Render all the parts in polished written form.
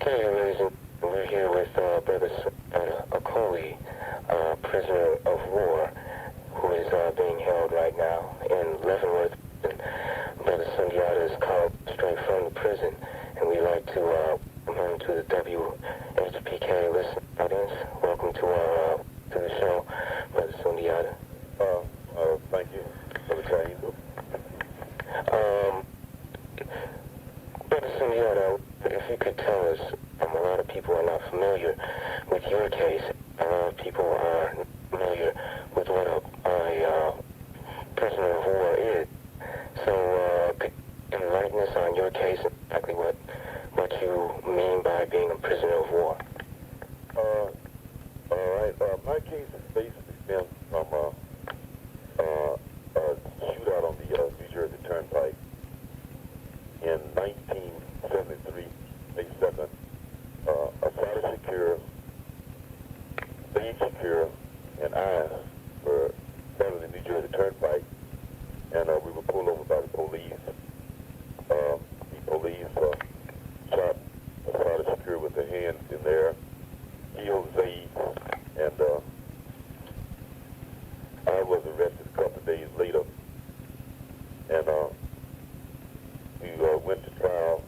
Okay, ladies and we're here with Brother Acoli, prisoner of war, who is being held right now in Leavenworth. Brother Sundiata is called straight from the prison, and we'd like to welcome him to the WHPK listening audience. Welcome to the show, Brother Sundiata. Thank you for the time. Brother Sundiata, if you could tell us, a lot of people are not familiar with your case. A lot of people are familiar with what a prisoner of war is. So, could you enlighten us on your case and exactly what you mean by being a prisoner of war? All right. My case is basically stemmed from a shootout on the New Jersey Turnpike in 1973, May 2nd. A state secure, and I were running the New Jersey Turnpike, and we were pulled over by the police. The police shot a side secure with their hands in there, killed Zaid, and I was arrested a couple of days later, and we went to trial,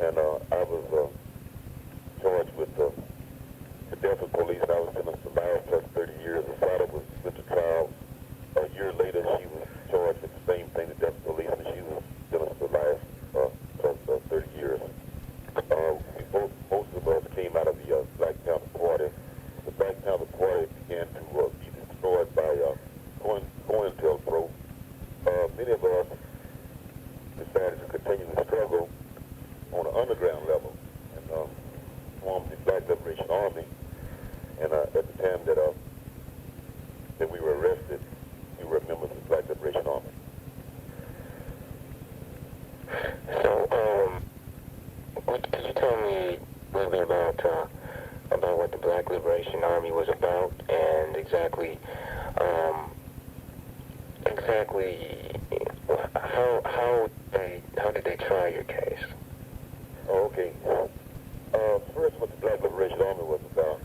and I was charged with the death of police, and I was sentenced to life plus 30 years. The father went to trial. A year later, she was charged with the same thing, the death of police, and she was sentenced to life plus 30 years. Most of us came out of the Black Panther Party. The Black Panther Party began to be destroyed by COINTELPRO. Many of us decided to continue the struggle on an underground level and formed the Black Liberation Army. And at the time that we were arrested, we were members of the Black Liberation Army. So, could you tell me a little bit about what the Black Liberation Army was about and exactly how did they try your case? Oh, okay. First, what the Black Liberation Army was about.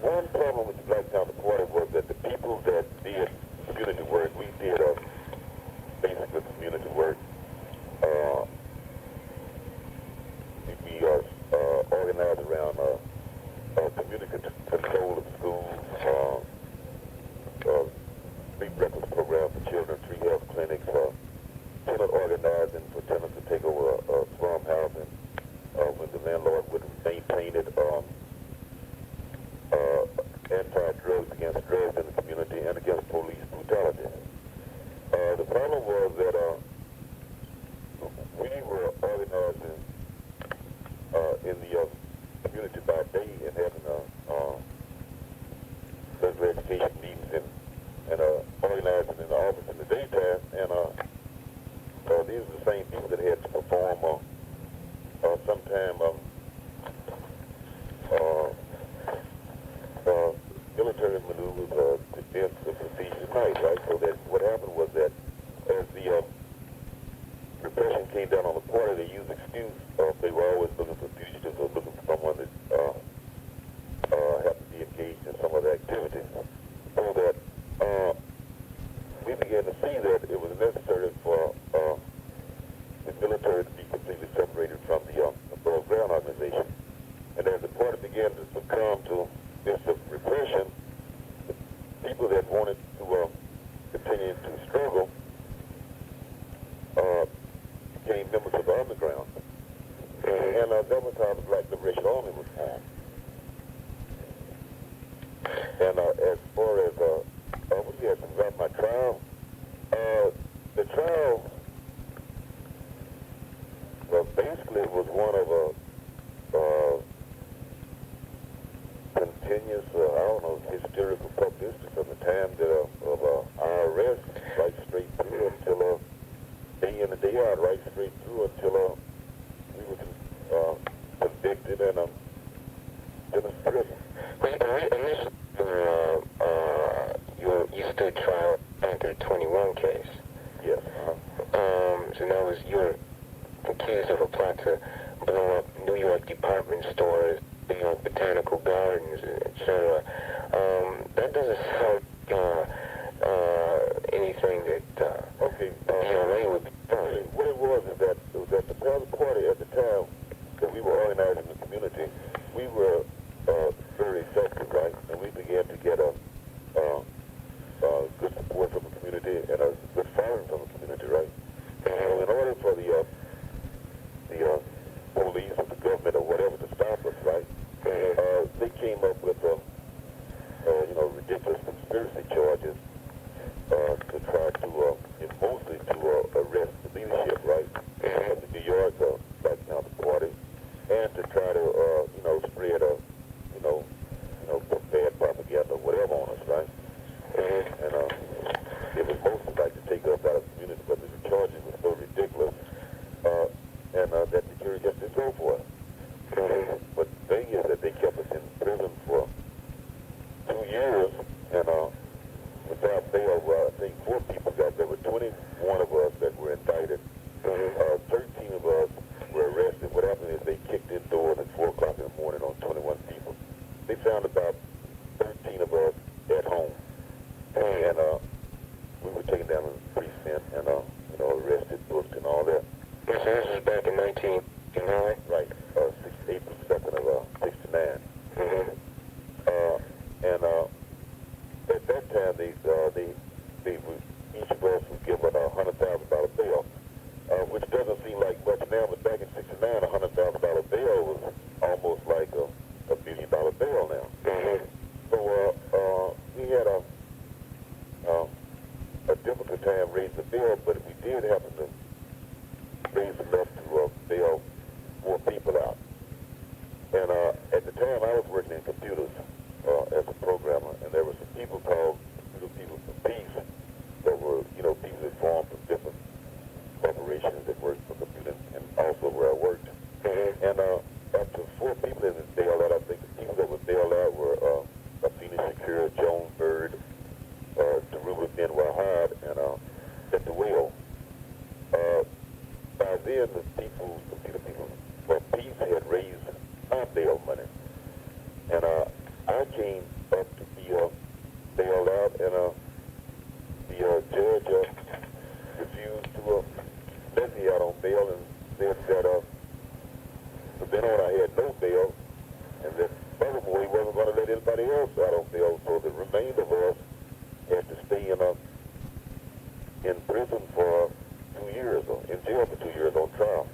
One problem with the Black Panther Party was that the people that did community work, we did basically community work. We organized around community control of schools, free breakfast program for children, free health clinics, tenant organizing for tenants to take over slum housing when the landlord would maintain it, anti-drugs, against drugs in the community, and against police brutality. The problem was that we were organizing in the community by day and having regular education meetings and organizing in the office in the daytime, and these are the same people that had to perform sometime military maneuvers to defend the procedure night, right? So that what happened was that as the repression came down on the party, they used excuse. They were always looking for fugitives or looking for someone that happened to be engaged in some other activity. So that we began to see that it was necessary for the military to be completely separated from the above ground organization. And as the party began to succumb to this repression, the people that wanted to continue to struggle became members of the underground. And that was how the Black Liberation Army was formed. And as far as what you asked about my trial, the trial, well, basically it was one of continuous, I don't know, hysterical publicity from the time that of our arrest, right straight through until day in and day out, right straight through until we were convicted and sentenced to prison. Initially, you stood trial under 21 case. Yes. So that was your accused of a plot to blow up New York department stores, New York botanical gardens, etc. That doesn't sound anything that Okay. the DLA would be doing. What it was is that the party at the time that we were organizing the community, we were very effective, right? And we began to get a good support from the community and a good following from the community, right? So in order for the police or the government or whatever to stop us, right? They came up with ridiculous conspiracy charges to try to mostly to arrest the leadership, right? Of the New York Black Panther Party, and to try to spread bad propaganda, whatever on us, right? And it was mostly like to take us out of the community, but the charges were so ridiculous, and that the jury just didn't go for it. But the thing is that they kept us in prison for 2 years, and without bail, I think 4 people got there. Were 21 of us that were indicted. 13 of us were arrested. What happened is they kicked in doors at 4 o'clock in the morning on 21 people. They found about 13 of us at home, and we were taken down to the precinct and arrested, booked, and all that. Yes, so this was back in 1969? Right, April 2nd of 69. And at that time, each of us was given a $100,000 bail, which doesn't seem like much now, but back in 69, a $100,000 bail was almost like a $1 million bail now. So we had a difficult time raising the bill, but we did happen to raise enough to bail more people out. And at the time, I was working in computers as a programmer, and there were some people called Computer People for Peace that were, people that formed from different corporations that worked for computers, and also where I worked. And up to 4 people that were bailed out. I think the people that were bailed out were Athena Shakir, Joan Bird, Daruba Ben Wahad, and Mr. Will. By then, the computer people for peace had raised my bail money. And I came up to be bailed out, and the judge refused to let me out on bail and said that from then on I had no bail, and that furthermore he wasn't going to let anybody else out on bail, so the remainder of us had to stay in prison for 2 years, or in jail for 2 years on trial,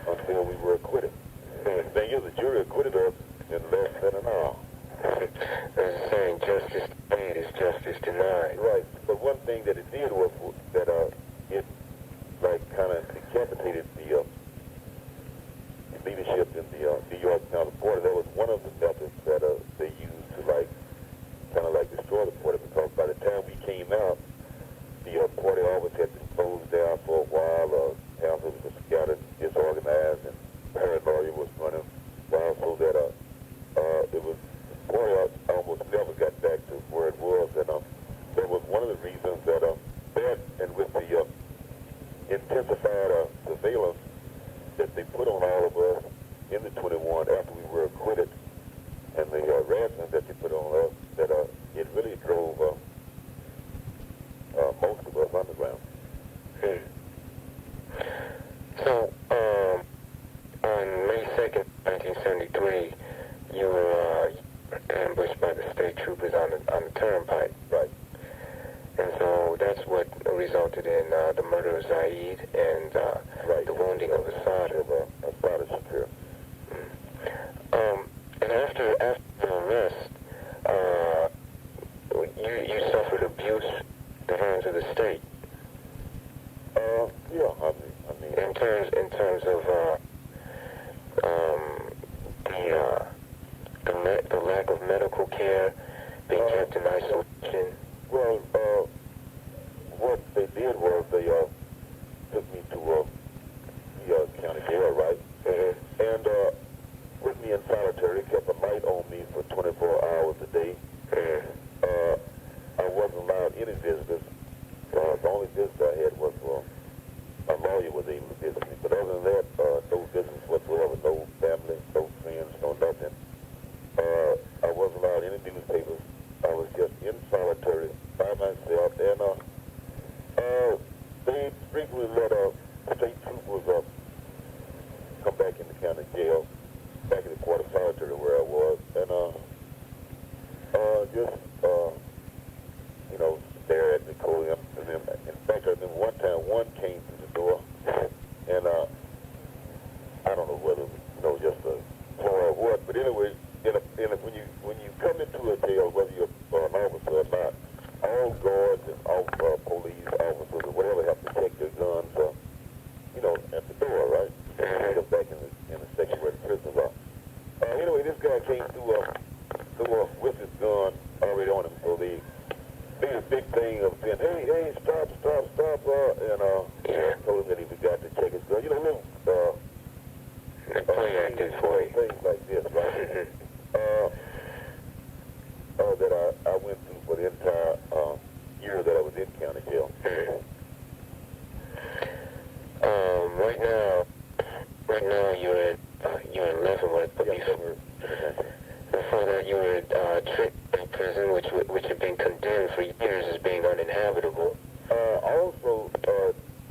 until we were acquitted. The thing is, the jury acquitted us in less than an hour. There's a saying, justice delayed is justice denied. Right, but one thing that it did was that it kind of decapitated the leadership in the New York Panther Party. That was one of the methods that they used to kind of destroy the party, because by the time we came out, the party always had been closed down for a while. Panthers were scattered, disorganized, and paranoia was running wild, so that the party almost never got back to where it was. And that was one of the reasons that and with the intensified surveillance that they put on all of us in the 21 after we were acquitted, and the harassment that they put on us, that it really drove most of us underground. So, on May 2nd, 1973, you were ambushed by the state troopers on the turnpike. Right. And so that's what resulted in the murder of Zaid and the wounding of Assad. Assad Shakir. And after the arrest, you suffered abuse at the hands of the state. Yeah, I mean, In terms of the lack of medical care, being kept in isolation. Well, what they did was they took me to was able to visit me. But other than that, no business whatsoever, no family, no friends, no nothing. I wasn't allowed any newspapers. I was just in solitary by myself, and they frequently let state troopers come back in the county jail, back in the quarter solitary where I was, and just stare at the podium. And then, in fact, I remember one time one came through the door, and I don't know whether just a ploy or what, but anyway, when you come into a jail, whether you're an officer or not, all guards and all police officers or whatever have to check their guns, at the door, right? Just back in the section where the prisoners are. Anyway, this guy came through with his gun already on him, so they made a big thing of saying, hey, stop, and told him that he forgot to check his gun. Play acting for you. Things like this, right? That I went through for the entire year that I was in county jail. Right now you're in Leavenworth, but before that you were in prison, which had been condemned for years as being uninhabitable. Also,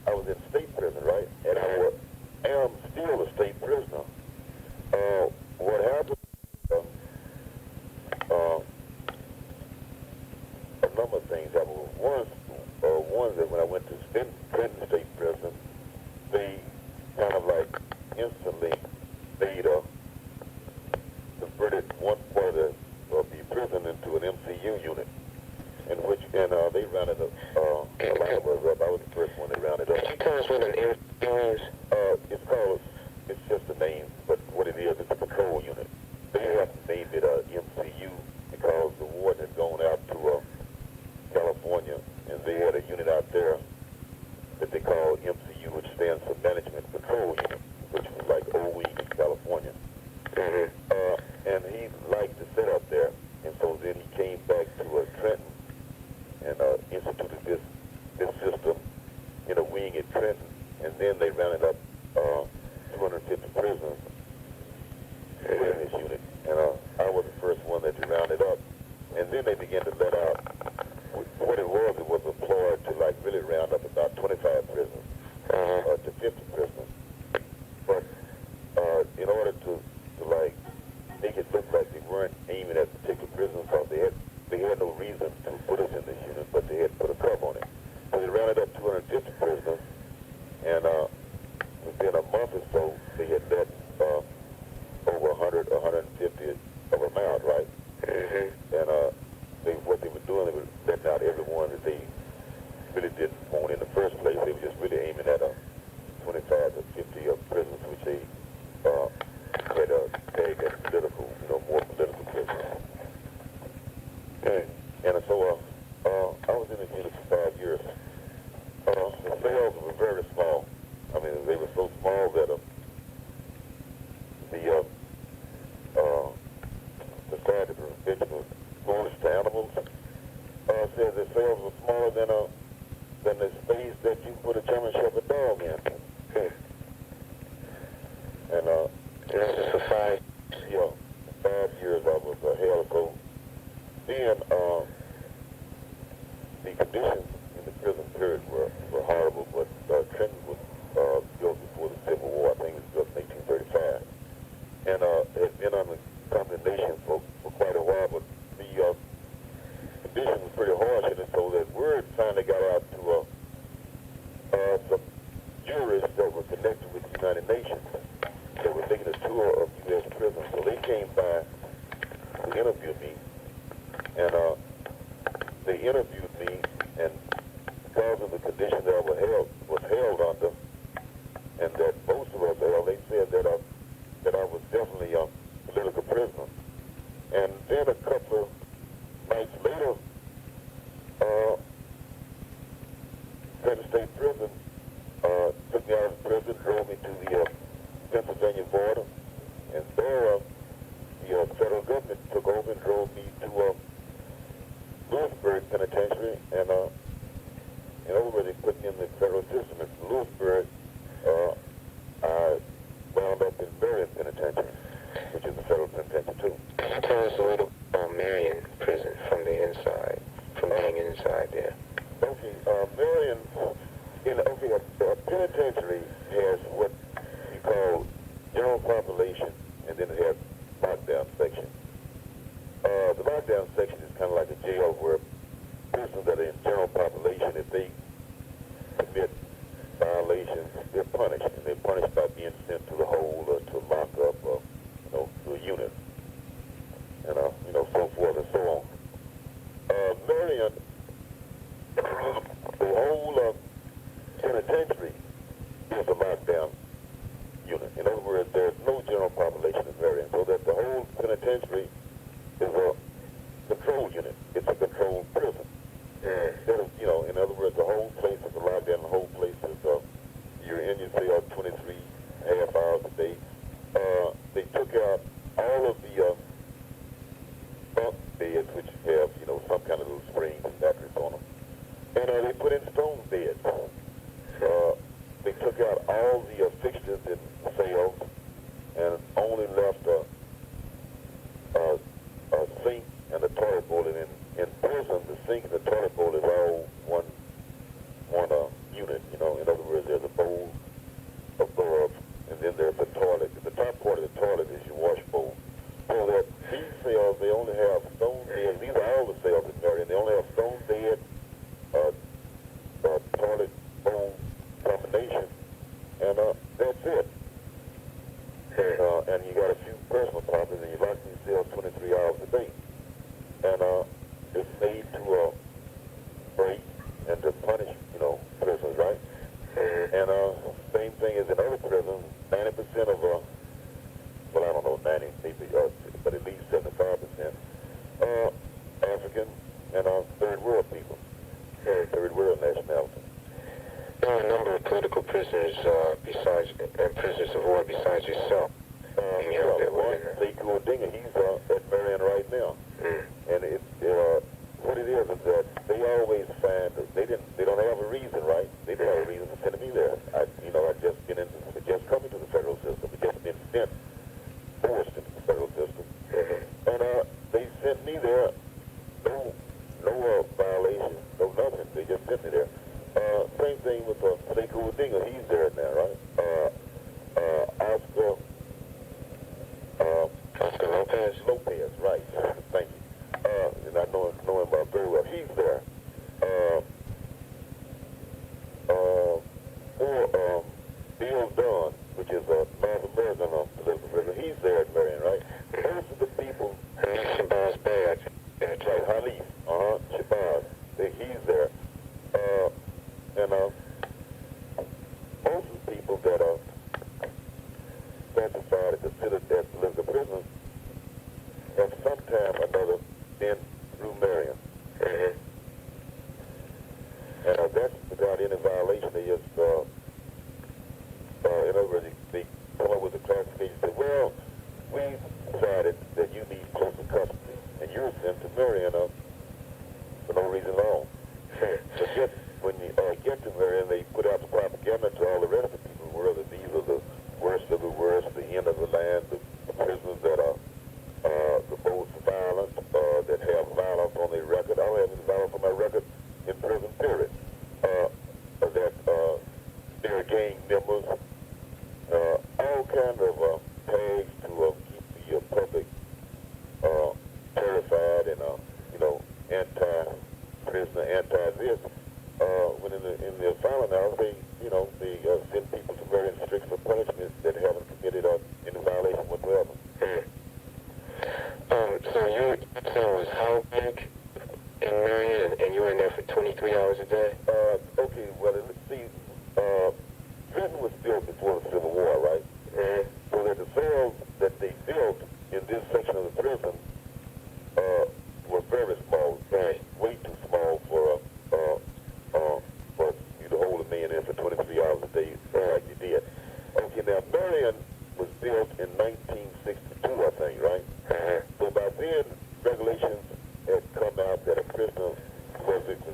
I was in state prison, right? And I am still a state prisoner. What happened? A number of things happened. One that when I went to Clinton State Prison, they kind of like instantly made converted one part of the prison into an MCU unit, and they rounded up a lot of us up. I was the first one they rounded up. Could you tell us what an MCU is? It's just a name, but what it is, it's a patrol unit. They have named it MCU because the warden had gone out to California, and they had a unit out there that they call MCU, which stands for Management Patrol Unit, which was like OE in California. And he liked to sit up there, and so then he came back to Trenton and instituted this system in a wing at Trenton, and then they rounded up 250 prisoners in this unit, and I was the first one that they rounded up, and then they began to let out. What it was a ploy to like really round up about 25 prisoners to 50 prisoners, but in order to like make it look like they weren't aiming at particular prisoners, because they had no reason to put us in this unit, but they had put a cover on it. So they rounded up 250 prisoners, and within a month or so, they had let over 100, 150 of them out, right? And what they were doing, they were letting out everyone that they really didn't want in the first place. They were just really aiming at 25 to 50 prisoners, which they had tagged as political, more political prisoners. And so I was in the unit for 5 years. The cells were very small. I mean, they were so small that the Society for Prevention of Cruelty to Animals said the cells were smaller than the space that you put a German Shepherd dog penitentiary has what you call general population, and then it has lockdown section. The lockdown section is kind of like a jail where persons that are in general population, if they commit violations, they're punished, and they're punished by being sent to the hole or to lockup or, to a unit, and, so forth and so on. Marion, the whole penitentiary is a lockdown unit. In other words, there's no general population in Marion, so that the whole penitentiary is a control unit. It's a controlled prison. Instead of, in other words, the whole place is a lockdown. The whole place is, you're in your cell 23 half hours a day. They took out all of the bunk beds, which have, some kind of little springs and mattress on them. And they put in stone beds. They took out all the fixtures in cells and only left a sink and a toilet bowl. And in prison, the sink and the toilet bowl is all one unit. In other words, there's a bowl above, and then there's a toilet. The top part of the toilet is your wash bowl. So that these cells, they only have stone beds. These are all the cells in Marion. They only have stone bed, toilet bowl combination, and that's it. And you got a few personal problems, and you lock these cells 23 hours a day. And it's made to break and to punish, prisoners, right? And same thing as in other prisons, 90% of, well, I don't know, 90 maybe, but at least 75%, African and third world people, third world nationality. There are a number of political prisoners besides, and prisoners of war besides yourself. Acoli, he's at Marion right now. And what it is that they always find, they don't have a reason, right? They don't have a reason for sending me there. I just come into the federal system, I just been sent, forced into the federal system. And they sent me there, no violation, no nothing, they just sent me there. Same thing with Acoli, he's there now, right? Oscar Lopez, right. Thank you. And I know him very well. He's there. Bill Dunn, which is a North American political prisoner, he's there at Marion, right? Most of the people... Shabazz Bey, I think. Right, Halif, Shabazz, he's there. And most of the people that are satisfied and considered as political prisoners have sometime or another been through Marion. And that's without any violation. They just, in other words, they come up with a classification and say, well, we decided that you need closer custody, and you're sent to Marion for no reason at all. But just when you get to Marion, they put out the propaganda to all the rest of the people in the world that these are the worst of the worst, the end of the land, the prisoners that are the most violent, that have violence on their record. I don't have any violence on my record in prison, period. That they're gang members, all kinds of tags to keep the public terrified and, anti-prisoner, anti-this. When in the final analysis, they send people to very strict punishments that haven't committed any violation whatsoever. So your cell was how big in Marion, and you were in there for 23 hours a day? Okay, well, let's see. Prison was built before the Civil War, right? So that the cells that they built in this section of the prison were very small, way too small for you to hold a man in for 23 hours a day like you did. Okay, now Marion was built in 1962, I think, right? So by then, regulations had come out that a prisoner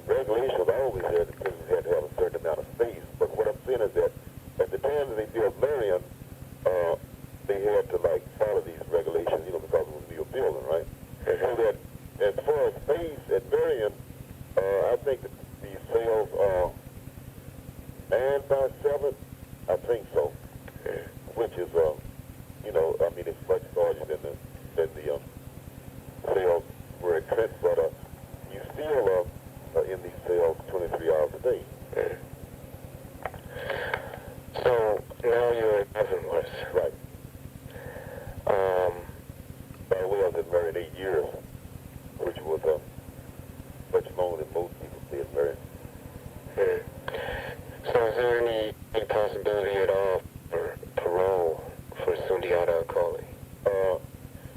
regulations always had the prisoners had to have a certain amount of space. But what I'm saying is that at the time that they built Marion, they had to follow these regulations, because it was a new building, right? And so that as far as space at Marion, I think that these cells are 9 by 7 for parole for Sundiata Acoli?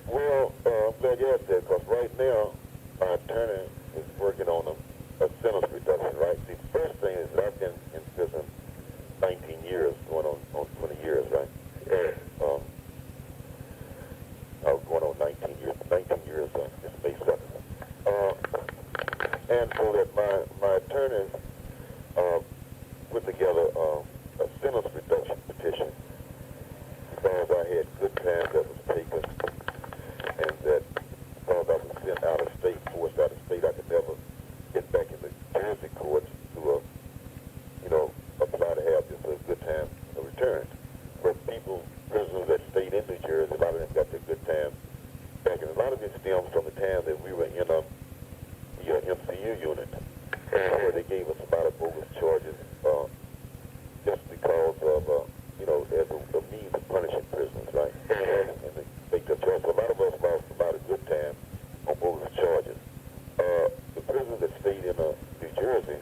I'm glad you asked that, because right now, my attorney is working on a sentence reduction, right? The first thing is that I've been in prison 19 years, going on 20 years, right? Yeah. I was going on 19 years, this May 7th. And so that my attorneys put together a sentence reduction petition because I had good time that was taken, and that because I was sent out of state, forced out of state, I could never get back in the Jersey courts to, apply to have just a good time returned. But prisoners that stayed in New Jersey, a lot of them got their good time back, and a lot of it stems from the time that we were in the MCU unit, where they gave us a lot of bogus charges just because of, as a means of punishing prisoners, right? And they make the choice. So a lot of us lost a lot of good time on bogus charges. The prisoners that stayed in New Jersey,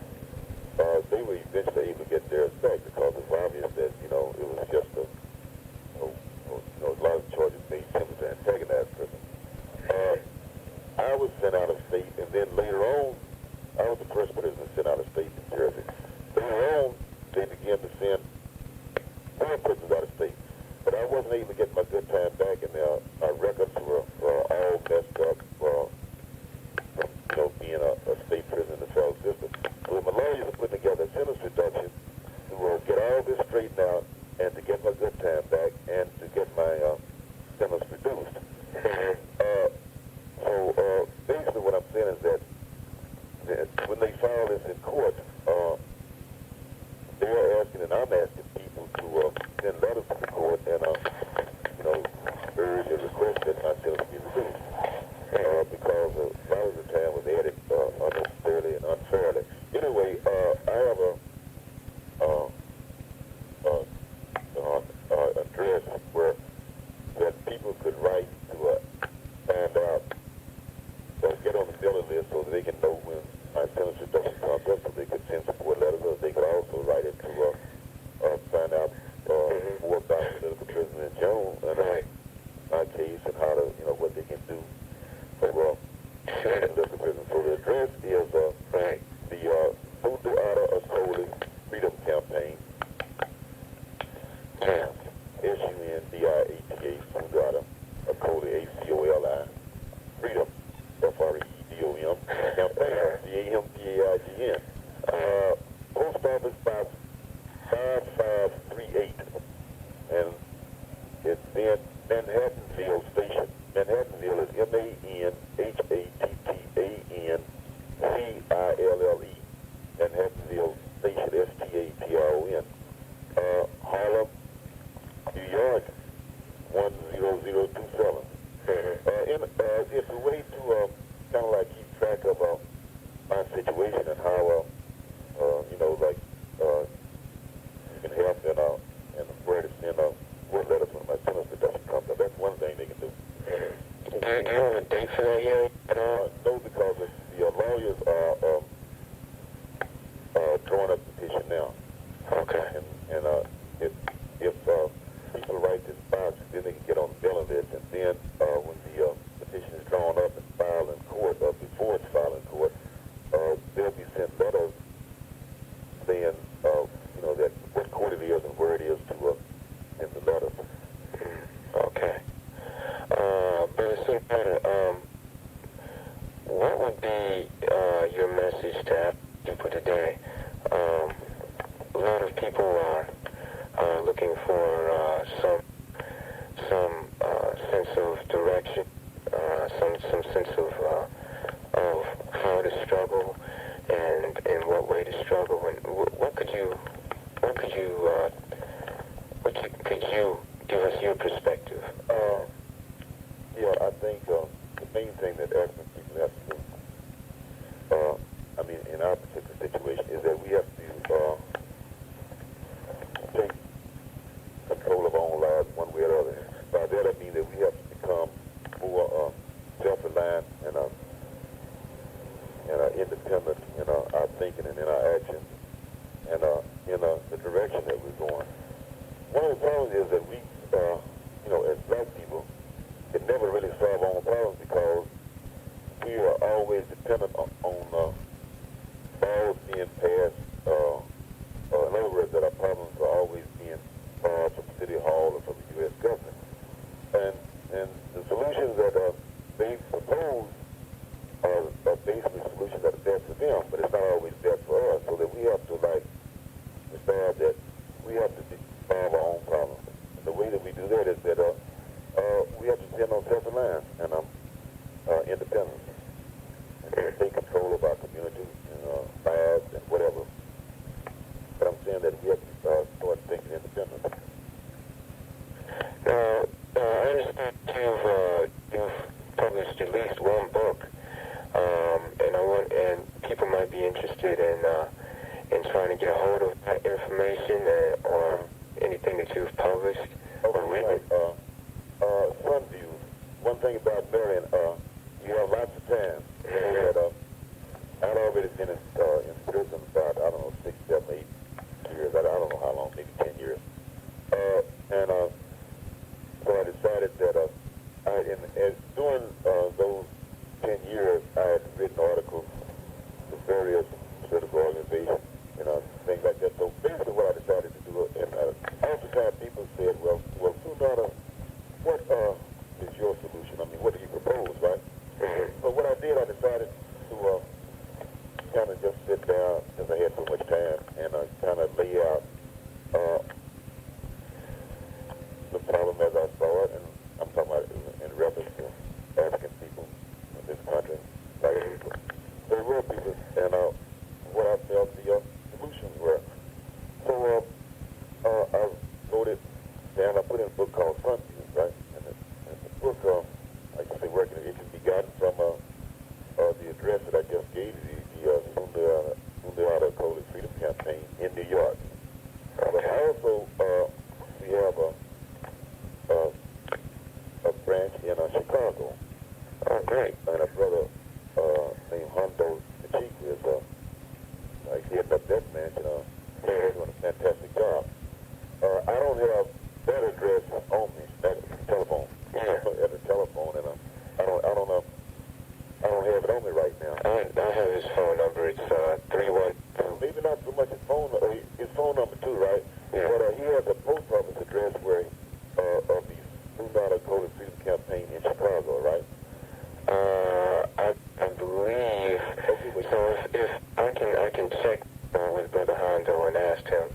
they were eventually able to get theirs back because it's obvious that, it was just a lot of charges made simply to antagonize prisoners. I was sent out of state, and then later on, I was the first prisoner sent out of state in New Jersey. Later on, they began to send more prisoners out of state. But I wasn't able to get my good time back, and my records were all messed up from being a state prison in the federal system. So my lawyers are putting together a sentence reduction to get all this straightened out and to get my good time back and to get my sentence reduced. So basically what I'm saying is that when they file this in court, they're asking, and I'm asking people to send letters to the court and, urge and request that my sentence be reduced. Because a lot of the time was added unnecessarily and unfairly. Anyway, I have a address where that people could write to find out, get on the billing list so that they can know when my sentence reduction comes up, so they could send support letters, or they could also write it to find out more about political prisoner in general, and my case, and how to, what they can do for political prison. So the address is the Sundiata Acoli Freedom Campaign. Sundiata, Sundiata Acoli, Acoli, Freedom, FREEDOM, campaign, CAMPAIGN. Post office box 5538, and it's in Manhattanville Station. Manhattanville is MANHATTANCILLE. Manhattanville Station, STATRON. Harlem, New York, 10027. It's a way to kind of like keep track of my situation and how, you can help and where to send word letters when my sentence reduction comes up. That's one thing they can do. Do you have a date for that yet at all? No, because the lawyers are drawing up the petition now. Okay. And if people write this box, then they can get on the billing list, and then when the petition is drawn up and filed in court, before it's filed in court, they'll be sent letters saying, that what court it is and where it is to send the letters. Okay. Brother Sundiata, what would be your message to people today? A lot of people are looking for some sense of direction, some sense of how to struggle and in what way to struggle. And could you give us your perspective? I think the main thing that African people have to do, in our particular situation, is that we have to take control of our own lives one way or the other. By that I mean that we have to become more self-reliant and independent in our thinking and in our actions and in the direction that we're going. the problems is that we, as black people, can never really solve our own problems because we are always dependent on laws being passed. In other words, that our problems are always being solved from City Hall or from the U.S. government. And the solutions that they propose are basically solutions that are best for them, but it's not always best for us. So that we have to decide that we have to solve our own problems. And the way that we do that is that we have to stand on self-reliance and independence and take control of our community and lives and whatever. But I'm saying that we have to start thinking independently. Now, I understand you've published at least one book, and people might be interested in trying to get a hold of that information or anything that you've published or written. Sun views. One thing about Marion, you have lots of time. I'd already been in prison about, 6, 7, 8 years. I don't know how long, maybe 10 years. So I decided that during those 10 years, I had written articles to various political organizations, things like that. So basically what I decided to do, and oftentimes people said, well, Sundiata, what is your solution? I mean, what do you propose, right? So what I did, I decided to kind of just sit down, because I had so much time, and kind of lay out the problem as I saw it, and I'm talking about in reference to African people in this country, black people, very real people, and what I felt the solutions were. So I wrote it down. I put in a book called Sun Views, right? And the book, like I say, it can be gotten from the address that I just gave you, the Sundiata Acoli Freedom Campaign in New York. But also, we have a branch in Chicago. Oh, great. And a brother named Hondo Chico is heading up that branch, and he's doing a fantastic job. I don't have that address on me, that telephone. At the telephone, and I don't have it on me right now. I have his phone number. It's 312. Maybe not so much his phone number too, right? Yeah. But he has a post office address where of the Sundiata Acoli Freedom Campaign in Chicago, right? I believe. Okay, so if I can check with Brother Hondo and ask him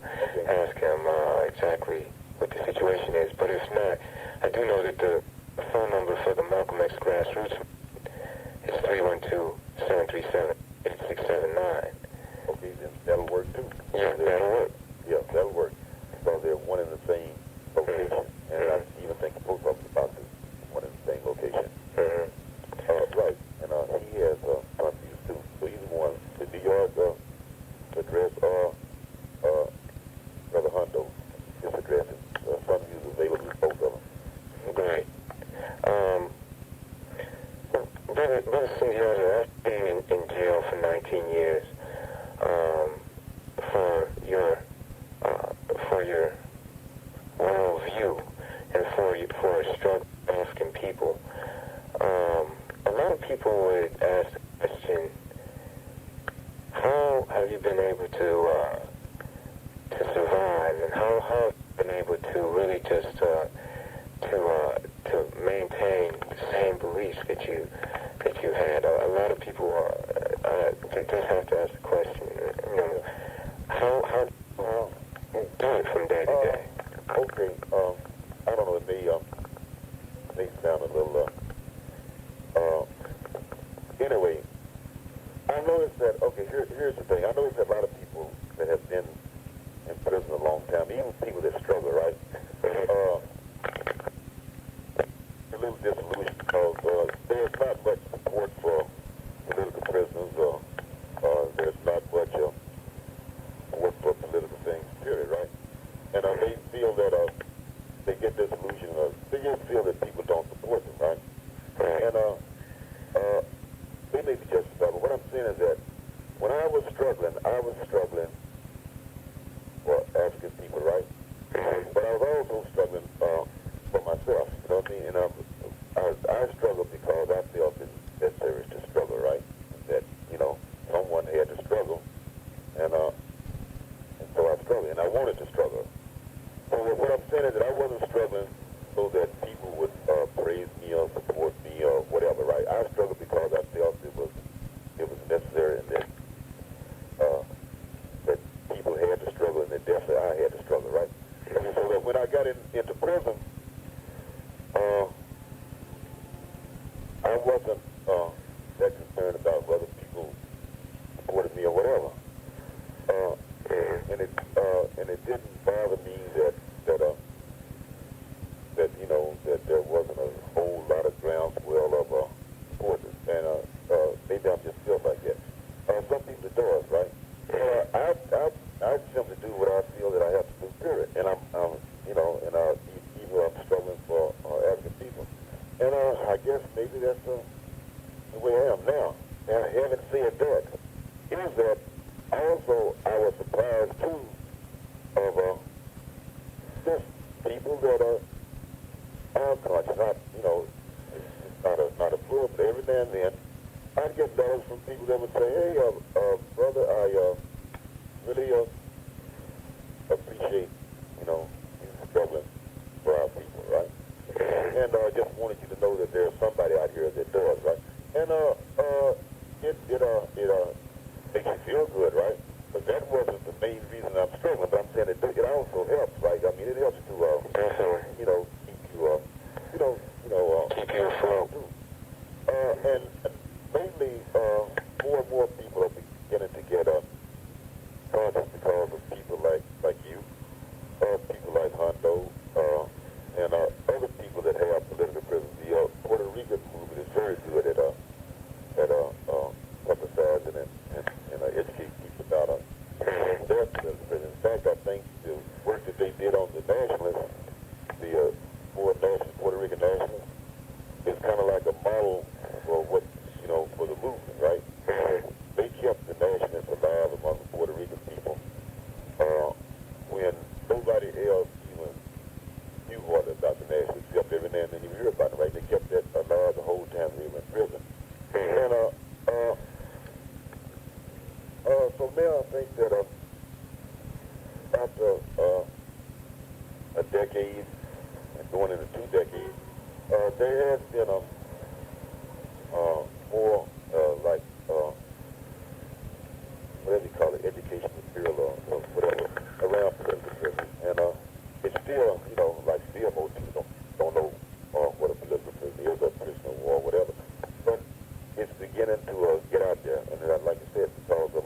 exactly what the situation is. But if not, I do know that the phone number for the Malcolm X Grassroots is 312-737-8679. Okay, then that'll work too. Yeah, that'll work. Yeah, that'll work. So they're one in the same location, and I even think the post office box is one in the same location. Right, and he has Sun Views too. So either one, the New York address or Brother Hondo, his address is Sun Views available in both of them. Great. Brother Sundiata, after being in jail for 19 years, for your worldview and for a struggle of African people, a lot of people would ask the question, how have you been able to survive, and how have you been able to really just to maintain the same beliefs that you had? A lot of people just have to ask the question, how do you do it from day to day? Okay, I don't know, it may sound a little, anyway, I noticed that, here's the thing, I noticed that a lot of people that have been in prison a long time, even people that struggle, right, a little disillusioned because there's not much support for political prisoners, there's not much support for political things, period, right? And they feel that they get disillusioned, they just feel that people don't support them, right? And they may be justified, but what I'm saying is that when I was struggling for African people, right? I wasn't struggling so that people would praise me or support me or whatever, right? I struggled because I felt it was necessary and that people had to struggle and that definitely I had to struggle, right? And so that when I got into prison, I wasn't that concerned about whether people supported me or whatever. And it didn't bother me that you know that there wasn't a whole lot of groundswell of support, and maybe I'm just feel like that. Some people it does, right? I simply do what I feel that I have to do, period. And I'm you know, and even though I'm struggling for African people, and I guess maybe that's the way I am now. And having said that, is that also I was surprised too of just people that are conscious. Not, you know, it's not a full, but every now and then I'd get letters from people that would say, hey, brother, I really appreciate, you know, you struggling for our people, right? And I just wanted you to know that there's somebody out here that does, right? And it makes you feel good, right? But that wasn't the main reason I'm struggling. But I'm saying it also helps, right? I mean, it helps to you know, keep you keep you afloat. And lately, more and more people are beginning to get conscious because of people like you, people like Hondo, and other people that have political prisons. The Puerto Rican movement is very good at emphasizing and educating people about their political prisons. In fact, I think the work that they did on the nationalists, the Puerto Rican nationalists, is kind of like a model for what, you know, for the movement, right? They kept the nationalists alive among the Puerto Rican people when nobody else even knew what about the nationalists, except every now and then you hear about it, right? They kept that alive the whole time they were in prison. And so now I think that after a decade and going into 2 decades, there has been more like whatever you call it, education material or whatever around political prisons, and it's still, you know, like still most people don't know what a political prison is, or prisoner of war, whatever. But it's beginning to get out there, and like I said, because of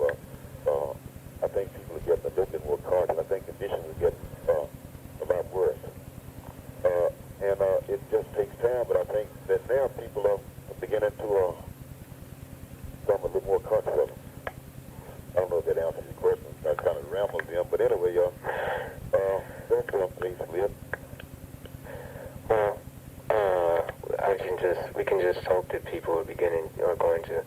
I think people are getting a little bit more conscious. I think conditions are getting a lot worse, and it just takes time. But I think that now people are beginning to become a little more conscious of them. I don't know if that answers your question. I kind of rambled them, but anyway, that's what I'm basically it. Well, we can just hope that people are going to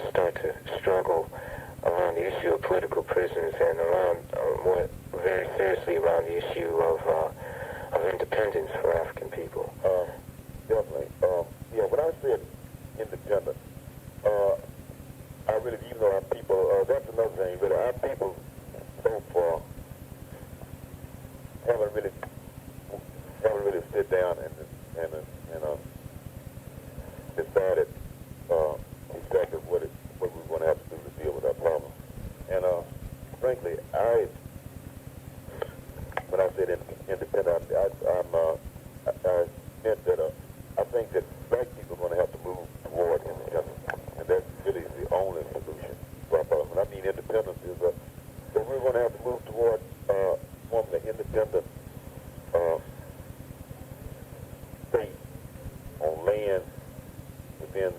start to struggle around the issue of political prisons and around more very seriously around the issue of independence for African people. Definitely. Yeah, when I said independent, I really, even though our people, that's another thing, really, our people don't haven't really sit down and decided exactly what we're going to have to do to deal with our problem. And frankly, when I said independent, I meant that I think that black people are going to have to move toward independence, and that's really the only solution to our problem. When I mean independence is that we're going to have to move toward forming an independent state on land within,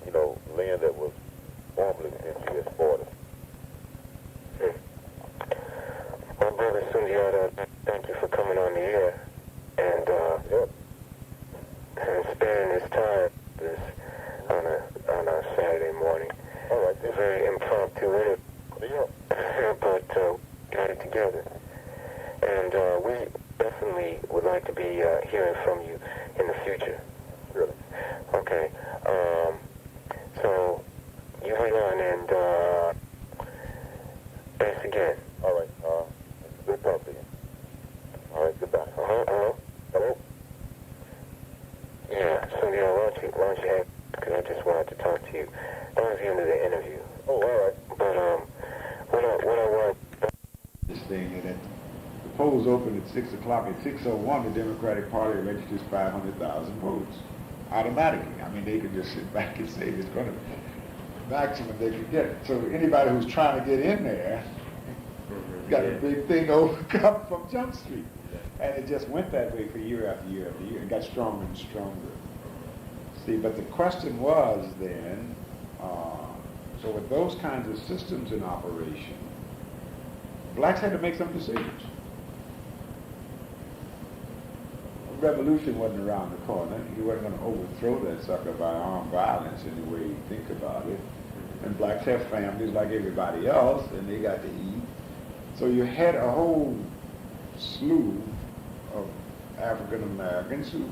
you know, land that was formerly within U.S. borders. Well, Brother Sundiata, thank you for coming on the air and sparing this time on a Saturday morning. All right, It's very impromptu interview, but got it together. And we definitely would like to be hearing from you in the future. Really? Okay. So you hang on and thanks again. All right. Good talk to you. polls open at 6 o'clock. At 6:01, the Democratic Party registers 500,000 votes automatically. I mean, they could just sit back and say it's going to maximum they could get. So anybody who's trying to get in there got a big thing to overcome from Jump Street. And it just went that way for year after year after year. It got stronger and stronger. See, but the question was then, so with those kinds of systems in operation, blacks had to make some decisions. Revolution wasn't around the corner. You wasn't going to overthrow that sucker by armed violence any way you think about it. And blacks have families like everybody else, and they got to eat. So you had a whole slew of African Americans who